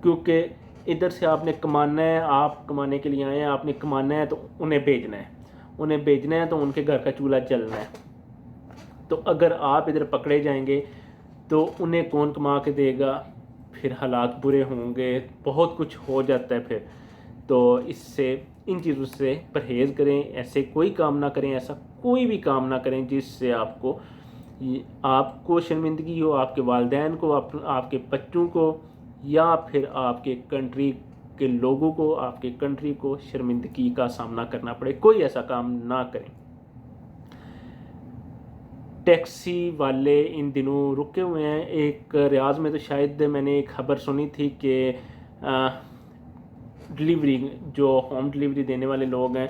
क्योंकि इधर से आपने कमाना है, आप कमाने के लिए आए हैं, आपने कमाना है तो उन्हें भेजना है तो उनके घर का चूल्हा जलना है। तो अगर आप इधर पकड़े जाएंगे तो उन्हें कौन कमा के देगा, फिर हालात बुरे होंगे, बहुत कुछ हो जाता है फिर। तो इससे इन चीज़ों से परहेज़ करें, ऐसे कोई काम ना करें, ऐसा कोई भी काम ना करें जिससे आपको शर्मिंदगी हो, आपके वालिदैन को, आपके बच्चों को, या फिर आपके कंट्री के लोगों को, आपके कंट्री को शर्मिंदगी का सामना करना पड़े। कोई ऐसा काम ना करें। टैक्सी वाले इन दिनों रुके हुए हैं। एक रियाज में तो शायद मैंने एक खबर सुनी थी कि डिलीवरी, जो होम डिलीवरी देने वाले लोग हैं,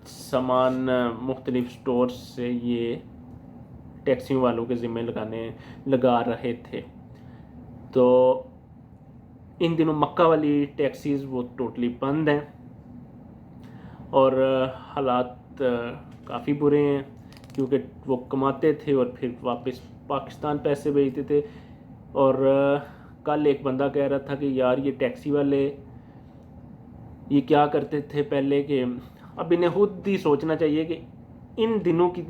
सामान मुख्तलिफ स्टोर्स से ये टैक्सी वालों के ज़िम्मे लगा रहे थे। तो इन दिनों मक्का वाली टैक्सीज़ वो टोटली बंद हैं, और हालात काफ़ी बुरे हैं, क्योंकि वो कमाते थे और फिर वापस पाकिस्तान पैसे भेजते थे। और कल एक बंदा कह रहा था कि यार ये टैक्सी वाले ये क्या करते थे पहले, कि अब इन्हें खुद ही सोचना चाहिए कि इन दिनों की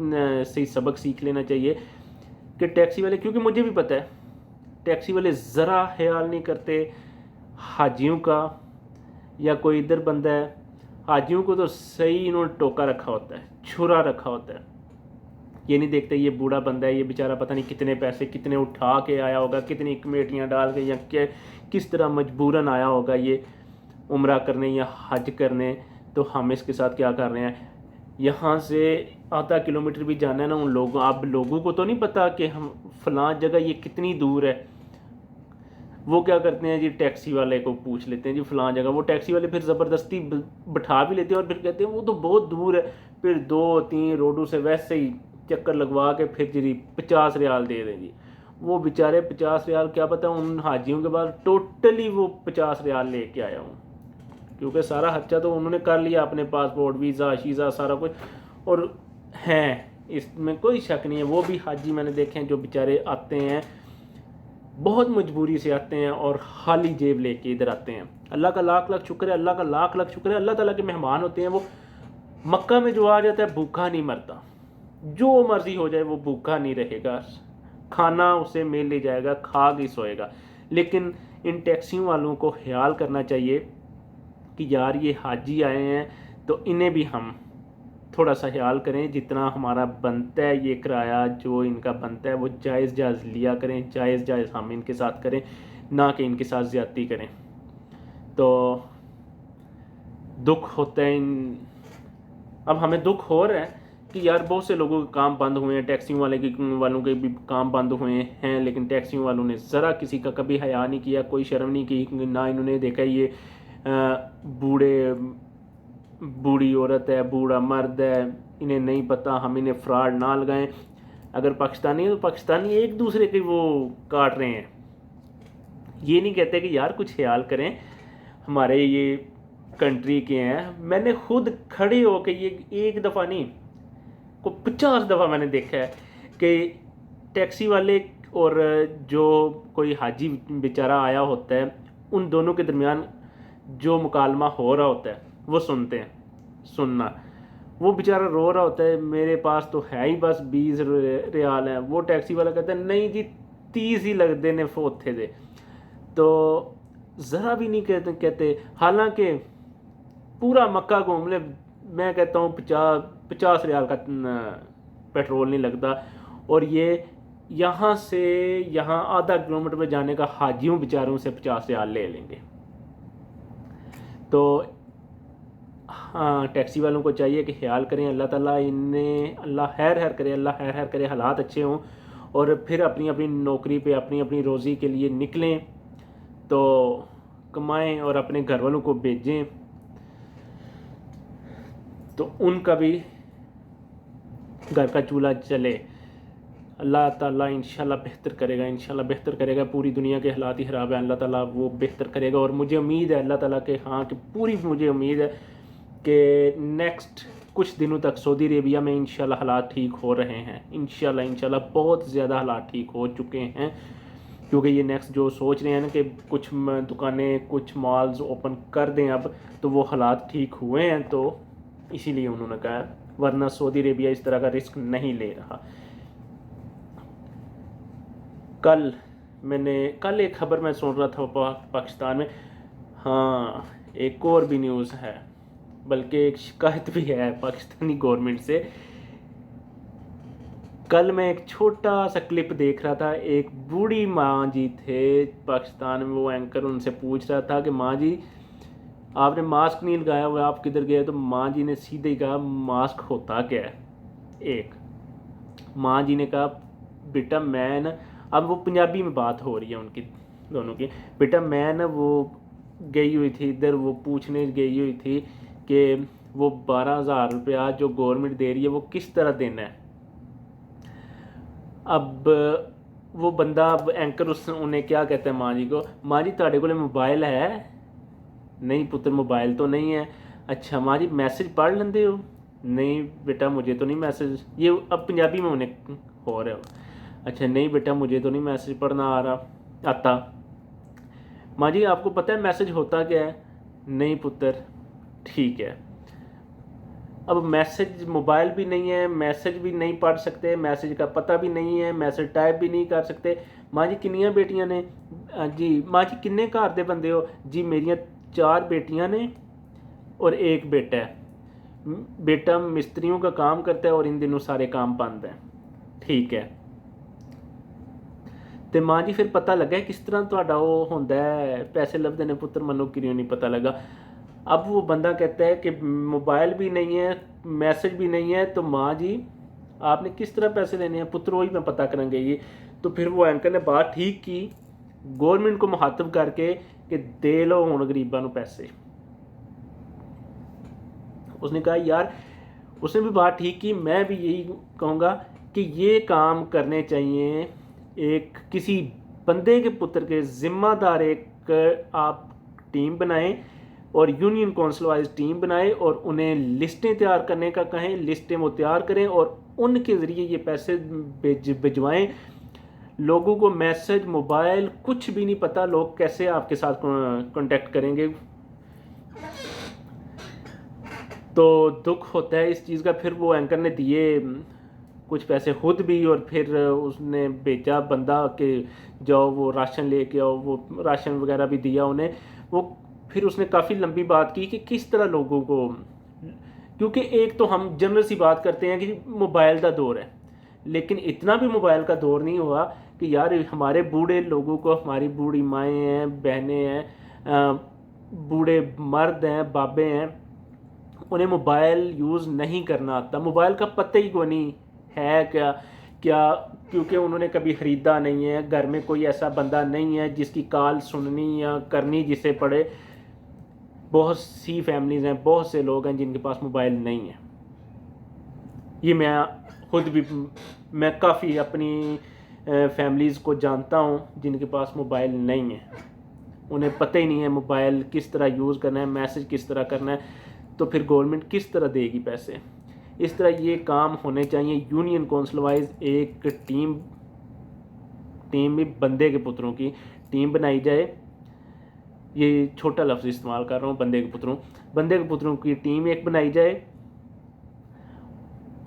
से सबक सीख लेना चाहिए कि टैक्सी वाले, क्योंकि मुझे भी पता है टैक्सी वाले ज़रा ख्याल नहीं करते हाजियों का, या कोई इधर बंदा है, हाजियों को तो सही इन्होंने टोका रखा होता है, छुरा रखा होता है। ये नहीं देखते ये बूढ़ा बंदा है, ये बेचारा पता नहीं कितने पैसे कितने उठा के आया होगा, कितनी कमेटियाँ डाल के, या किस तरह मजबूरन आया होगा ये उम्रा करने या हज करने। तो हम इसके साथ क्या कर रहे हैं, यहाँ से आधा किलोमीटर भी जाना है ना, आप लोगों को तो नहीं पता कि हम फलां जगह ये कितनी दूर है। वो क्या करते हैं जी, टैक्सी वाले को पूछ लेते हैं जी फलां जगह, वो टैक्सी वाले फिर ज़बरदस्ती बैठा भी लेते हैं, और फिर कहते हैं वो तो बहुत दूर है, फिर 2-3 रोडों से वैसे ही चक्कर लगवा के फिर जी 50 रियाल दे दें जी। वो बेचारे 50 रियाल, क्या पता उन हाजियों के बाद टोटली वो 50 रियाल लेके आया हूँ, क्योंकि सारा खर्चा तो उन्होंने कर लिया, अपने पासपोर्ट, वीज़ा, शीज़ा सारा कुछ। और हैं, इसमें कोई शक नहीं है, वो भी हाजी मैंने देखे हैं जो बेचारे आते हैं, बहुत मजबूरी से आते हैं और खाली जेब लेके इधर आते हैं। अल्लाह का लाख लाख शुक्र है, अल्लाह का लाख लाख शुक्र है, अल्लाह ताला के मेहमान होते हैं। वो मक्का में जो आ जाता है भूखा नहीं मरता, जो मर्जी हो जाए वो भूखा नहीं रहेगा, खाना उसे मिल ले जाएगा, खा के सोएगा। लेकिन इन टैक्सियों वालों को ख्याल करना चाहिए कि यार ये हाजी आए हैं तो इन्हें भी हम थोड़ा सा ख्याल करें, जितना हमारा बनता है ये किराया जो इनका बनता है वो जायज़ जायज़ लिया करें, जायज़ जायज़ हम इनके साथ करें, ना कि इनके साथ ज़्यादती करें। तो दुख होता है अब हमें दुख हो रहा है कि यार बहुत से लोगों के काम बंद हुए हैं, टैक्सी वालों के भी काम बंद हुए हैं, लेकिन टैक्सी वालों ने ज़रा किसी का कभी हया नहीं किया, कोई शर्म नहीं की, ना इन्होंने देखा ये बूढ़ी औरत है, बूढ़ा मर्द है, इन्हें नहीं पता, हम इन्हें फ्रॉड ना लगाएं। अगर पाकिस्तानी है तो पाकिस्तानी एक दूसरे के वो काट रहे हैं, ये नहीं कहते कि यार कुछ ख्याल करें, हमारे ये कंट्री के हैं। मैंने खुद खड़े हो के ये एक दफ़ा नहीं को 50 दफ़ा मैंने देखा है कि टैक्सी वाले और जो कोई हाजी बेचारा आया होता है, उन दोनों के दरमियान जो मुकालमा हो रहा होता है वो सुनते हैं। सुनना, वो बेचारा रो रहा होता है, मेरे पास तो है ही बस 20 रियाल है, वो टैक्सी वाला कहता है नहीं जी 30 ही लगते ने फोथे दे। तो ज़रा भी नहीं कहते हालांकि पूरा मक्का घूम ले, मैं कहता हूँ 50 रियाल का पेट्रोल नहीं लगता, और ये यहाँ से यहाँ आधा किलोमीटर में जाने का हाजियों बेचारों से 50 रियाल ले लेंगे। तो हाँ, टैक्सी वालों को चाहिए कि ख्याल करें, अल्लाह ताला इन्हें अल्लाह खैर करे, अल्लाह खैर करे, हालात अच्छे हों और फिर अपनी अपनी नौकरी पे अपनी अपनी रोज़ी के लिए निकलें, तो कमाएं और अपने घर वालों को भेजें, तो उनका भी घर का चूल्हा चले। अल्लाह ताला इंशाल्लाह बेहतर करेगा, इंशाल्लाह बेहतर करेगा। पूरी दुनिया के हालात ही ख़राब है, अल्लाह ताला वो बेहतर करेगा। और मुझे उम्मीद है अल्लाह ताला के हाँ कि पूरी मुझे उम्मीद है कि नेक्स्ट कुछ दिनों तक सऊदी अरेबिया में इंशाल्लाह हालात ठीक हो रहे हैं। इंशाल्लाह बहुत ज़्यादा हालात ठीक हो चुके हैं, क्योंकि ये नेक्स्ट जो सोच रहे हैं ना कि कुछ दुकानें कुछ मॉल्स ओपन कर दें अब, तो वो हालात ठीक हुए हैं, तो इसीलिए उन्होंने कहा, वरना सऊदी अरेबिया इस तरह का रिस्क नहीं ले रहा। कल एक खबर मैं सुन रहा था पाकिस्तान में, हाँ एक और भी न्यूज़ है, बल्कि एक शिकायत भी है पाकिस्तानी गवर्नमेंट से। कल मैं एक छोटा सा क्लिप देख रहा था, एक बूढ़ी माँ जी थे पाकिस्तान में, वो एंकर उनसे पूछ रहा था कि माँ जी आपने मास्क नहीं लगाया हुआ, आप किधर गए? तो माँ जी ने सीधे ही कहा मास्क होता क्या है। एक माँ जी ने कहा बेटा मैं ना, अब वो पंजाबी में बात हो रही है उनकी दोनों की, बेटा मैं ना वो गई हुई थी इधर, वो पूछने गई हुई थी कि वो 12,000 रुपया जो गवर्नमेंट दे रही है वो किस तरह देना है। अब वो बंदा, अब एंकर उन्हें क्या कहता है माँ जी को, माँ जी ताड़े को मोबाइल है? नहीं पुत्र मोबाइल तो नहीं है। अच्छा माँ जी मैसेज पढ़ लेंदे हो? नहीं बेटा मुझे तो नहीं मैसेज, ये अब पंजाबी में उन्हें हो रहा हो। अच्छा नहीं बेटा मुझे तो नहीं मैसेज पढ़ना आता। माँ जी आपको पता है मैसेज होता क्या है? नहीं पुत्र। ठीक है, अब मैसेज मोबाइल भी नहीं है, मैसेज भी नहीं पढ़ सकते, मैसेज का पता भी नहीं है, मैसेज टाइप भी नहीं कर सकते। माँ जी किन्नियां बेटियां ने? जी माँ जी किन्ने घर दे बंदे हो? जी मेरियां 4 बेटियां ने और 1 बेटा है। बेटा मिस्त्रियों का काम करता है और इन दिनों सारे काम बंद हैं। ठीक है, तो माँ जी फिर पता लगा किस तरह ਤੁਹਾਡਾ वो होंदा है पैसे लभदे ने पुत्र, मनो किरियों नहीं पता लगा। अब वो बंदा कहता है कि मोबाइल भी नहीं है, मैसेज भी नहीं है, तो माँ जी आपने किस तरह पैसे लेने हैं? पुत्र वही मैं पता करेंगे ये। तो फिर वो एंकर ने बात ठीक की गवर्नमेंट को मुखातब करके कि दे लो हुण गरीबां नूं पैसे। उसने कहा यार, उसने भी बात ठीक की, मैं भी यही कहूँगा कि ये काम करने चाहिए एक किसी बंदे के पुत्र के जिम्मेदार एक आप टीम बनाएं और यूनियन काउंसिल वाइज टीम बनाएं और उन्हें लिस्टें तैयार करने का कहें, लिस्टें वो तैयार करें और उनके ज़रिए ये पैसे भिजवाएं। लोगों को मैसेज मोबाइल कुछ भी नहीं पता, लोग कैसे आपके साथ कांटेक्ट करेंगे। तो दुख होता है इस चीज़ का। फिर वो एंकर ने दिए कुछ पैसे खुद भी, और फिर उसने भेजा बंदा कि जाओ वो राशन लेके आओ, वो राशन वगैरह भी दिया उन्हें। वो फिर उसने काफ़ी लंबी बात की कि किस तरह लोगों को, क्योंकि एक तो हम जनरल सी बात करते हैं कि मोबाइल का दौर है, लेकिन इतना भी मोबाइल का दौर नहीं हुआ कि यार हमारे बूढ़े लोगों को, हमारी बूढ़ी माएँ हैं, बहनें हैं, बूढ़े मर्द हैं, बाबे हैं, उन्हें मोबाइल यूज़ नहीं करना आता, मोबाइल का पता ही कोई नहीं है क्या क्या, क्योंकि उन्होंने कभी ख़रीदा नहीं है, घर में कोई ऐसा बंदा नहीं है जिसकी कॉल सुननी या करनी जिसे पड़े। बहुत सी फैमिलीज़ हैं, बहुत से लोग हैं जिनके पास मोबाइल नहीं है। ये मैं खुद भी, मैं काफ़ी अपनी फैमिलीज़ को जानता हूँ जिनके पास मोबाइल नहीं है, उन्हें पता ही नहीं है मोबाइल किस तरह यूज़ करना है, मैसेज किस तरह करना है, तो फिर गवर्नमेंट किस तरह देगी पैसे। इस तरह ये काम होने चाहिए यूनियन काउंसिल वाइज, एक टीम भी बंदे के पुत्रों की टीम बनाई जाए। ये छोटा लफ्ज़ इस्तेमाल कर रहा हूँ, बंदे के पुत्रों की टीम एक बनाई जाए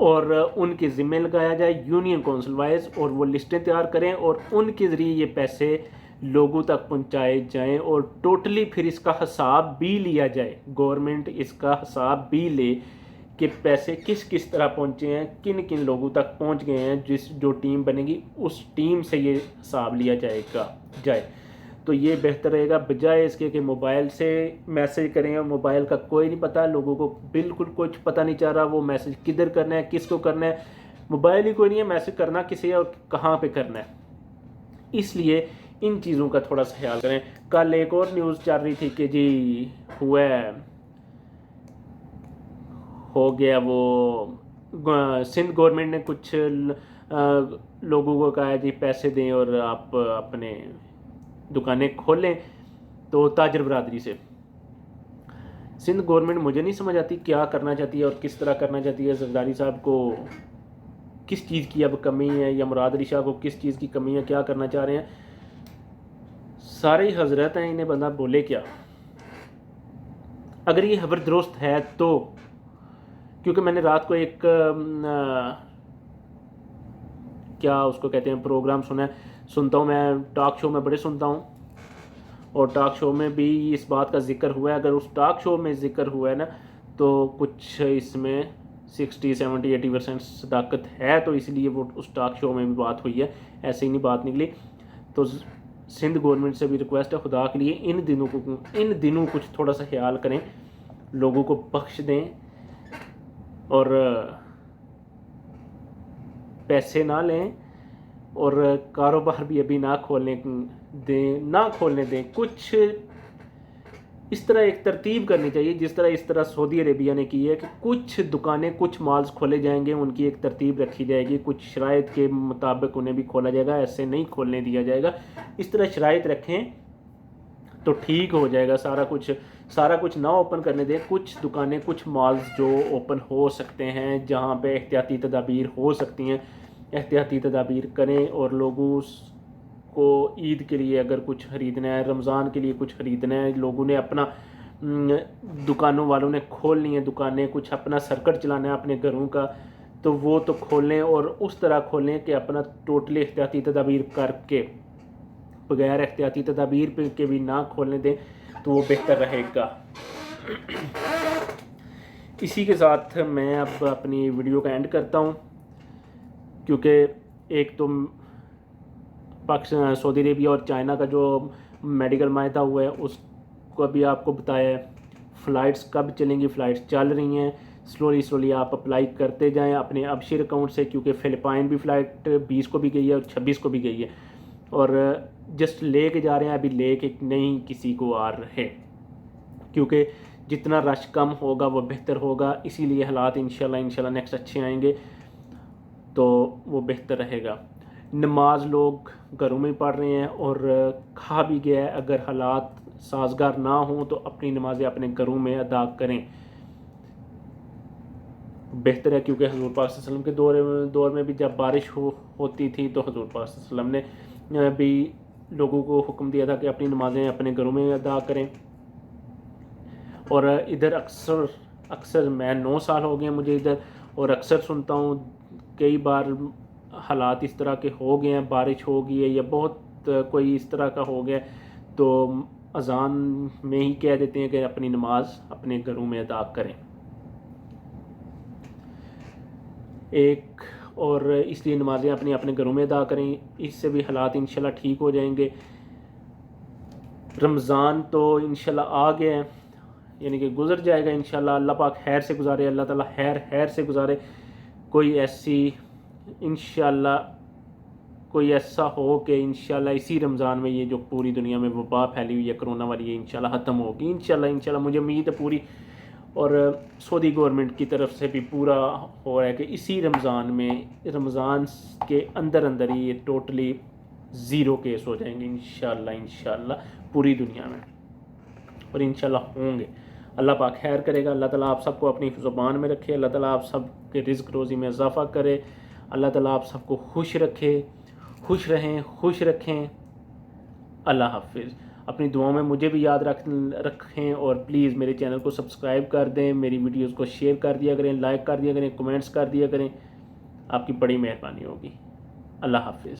और उनके ज़िम्मे लगाया जाए यूनियन काउंसिल वाइज, और वो लिस्टें तैयार करें और उनके ज़रिए ये पैसे लोगों तक पहुंचाए जाएं और टोटली फिर इसका हिसाब भी लिया जाए। गवर्नमेंट इसका हिसाब भी ले कि पैसे किस किस तरह पहुंचे हैं, किन किन लोगों तक पहुंच गए हैं। जो टीम बनेगी उस टीम से ये हिसाब लिया जाए तो ये बेहतर रहेगा, बजाय इसके कि मोबाइल से मैसेज करें और मोबाइल का कोई नहीं पता, लोगों को बिल्कुल कुछ पता नहीं चल रहा वो मैसेज किधर करना है, किसको करना है, मोबाइल ही कोई नहीं है, मैसेज करना किसे और कहाँ पे करना है। इसलिए इन चीज़ों का थोड़ा सा ख्याल करें। कल एक और न्यूज़ चल रही थी कि जी हो गया वो सिंध गवर्नमेंट ने कुछ लोगों को कहा है जी पैसे दें और आप अपने दुकानें खोलें, तो ताजर बरादरी से। सिंध गवर्नमेंट मुझे नहीं समझ आती क्या करना चाहती है और किस तरह करना चाहती है। जरदारी साहब को किस चीज़ की अब कमी है, या मुराद अली शाह को किस चीज़ की कमी है, क्या करना चाह रहे हैं। सारे ही हजरत हैं, इन्हें बंदा बोले क्या। अगर ये खबर दुरुस्त है तो, क्योंकि मैंने रात को एक क्या उसको कहते हैं प्रोग्राम सुनता हूँ मैं, टॉक शो में बड़े सुनता हूँ, और टॉक शो में भी इस बात का जिक्र हुआ है। अगर उस टॉक शो में जिक्र हुआ है ना, तो कुछ इसमें 60-70-80% सदाकत है, तो इसलिए वो उस टॉक शो में भी बात हुई है, ऐसे ही नहीं बात निकली। तो सिंध गवर्नमेंट से भी रिक्वेस्ट है, खुदा के लिए इन दिनों कुछ थोड़ा सा ख्याल करें, लोगों को बख्श दें और पैसे ना लें और कारोबार भी अभी ना खोलने दें। कुछ इस तरह एक तरतीब करनी चाहिए, जिस तरह इस तरह सऊदी अरेबिया ने की है कि कुछ दुकानें, कुछ मॉल्स खोले जाएंगे, उनकी एक तरतीब रखी जाएगी, कुछ शराइत के मुताबिक उन्हें भी खोला जाएगा, ऐसे नहीं खोलने दिया जाएगा। इस तरह शराइत रखें तो ठीक हो जाएगा सारा कुछ ना ओपन करने दें। कुछ दुकानें, कुछ मॉल्स जो ओपन हो सकते हैं, जहाँ पे एहतियाती तदाबीर हो सकती हैं, एहतियाती तदाबीर करें। और लोगों को ईद के लिए अगर कुछ ख़रीदना है, रमज़ान के लिए कुछ ख़रीदना है, लोगों ने अपना दुकानों वालों ने खोलनी है दुकानें, कुछ अपना सर्कट चलाना है अपने घरों का, तो वो तो खोलें और उस तरह खोलें कि अपना टोटली एहतियाती तदाबीर करके, बगैर एहतियाती तदाबीर के भी ना खोलने दें, तो वो बेहतर रहेगा। इसी के साथ मैं अब अपनी वीडियो का एंड करता हूँ, क्योंकि एक तो पाकिस्तान, सऊदी अरेबिया और चाइना का जो मेडिकल माहिदा हुआ है उसको अभी आपको बताया है। फ़्लाइट्स कब चलेंगी, फ़्लाइट्स चल रही हैं, स्लोली आप अप्लाई करते जाएं अपने अबशिर अकाउंट से, क्योंकि फ़िलिपाइन भी फ़्लाइट 20 को भी गई है और 26 को भी गई है, और जस्ट ले के जा रहे हैं, अभी ले के नहीं किसी को आ रहे, क्योंकि जितना रश कम होगा वो बेहतर होगा। इसीलिए हालात इंशाल्लाह नेक्स्ट अच्छे आएंगे, तो वो बेहतर रहेगा। नमाज लोग घरों में पढ़ रहे हैं और खा भी गया है, अगर हालात साजगार ना हों तो अपनी नमाज़ें अपने घरों में अदा करें, बेहतर है। क्योंकि हज़ूर पाक सल्लल्लाहु अलैहि वसल्लम के दौर में भी जब बारिश होती थी तो हज़ूर पाक सल्लल्लाहु अलैहि वसल्लम ने भी लोगों को हुक्म दिया था कि अपनी नमाज़ें अपने घरों में अदा करें। और इधर अक्सर मैं 9 साल हो गए मुझे इधर, और अक्सर सुनता हूँ कई बार हालात इस तरह के हो गए हैं, बारिश हो गई है या बहुत कोई इस तरह का हो गया, तो अज़ान में ही कह देते हैं कि अपनी नमाज अपने घरों में अदा करें। एक और इसलिए नमाज़ें अपनी अपने घरों में अदा करें, इससे भी हालात इंशाल्लाह ठीक हो जाएंगे। रमज़ान तो इंशाल्लाह आ गया है, यानी कि गुज़र जाएगा इंशाल्लाह। अल्लाह पाक खैर से गुजारे, अल्लाह ताला खैर से गुजारे। कोई ऐसी इंशाल्लाह कोई ऐसा हो कि इंशाल्लाह इसी रमज़ान में ये जो पूरी दुनिया में वबा फैली हुई है कोरोना वाली, ये इंशाल्लाह ख़त्म होगी इंशाल्लाह मुझे उम्मीद है पूरी। और सऊदी गवर्नमेंट की तरफ से भी पूरा हो रहा है कि इसी रमज़ान के अंदर ही ये टोटली ज़ीरो केस हो जाएंगे इंशाल्लाह पूरी दुनिया में, और इंशाल्लाह होंगे। अल्लाह पाक खैर करेगा। अल्लाह ताला आप सबको अपनी ज़ुबान में रखे, अल्लाह ताला आप सब के रिज़्क़ रोज़ी में इजाफ़ा करे, अल्लाह ताला आप सबको खुश रखे, खुश रहें, खुश रखें। अल्लाह हाफ़िज़। अपनी दुआओं में मुझे भी याद रखें, और प्लीज़ मेरे चैनल को सब्सक्राइब कर दें, मेरी वीडियोस को शेयर कर दिया करें, लाइक कर दिया करें, कमेंट्स कर दिया करें। आपकी बड़ी मेहरबानी होगी। अल्लाह हाफ़िज़।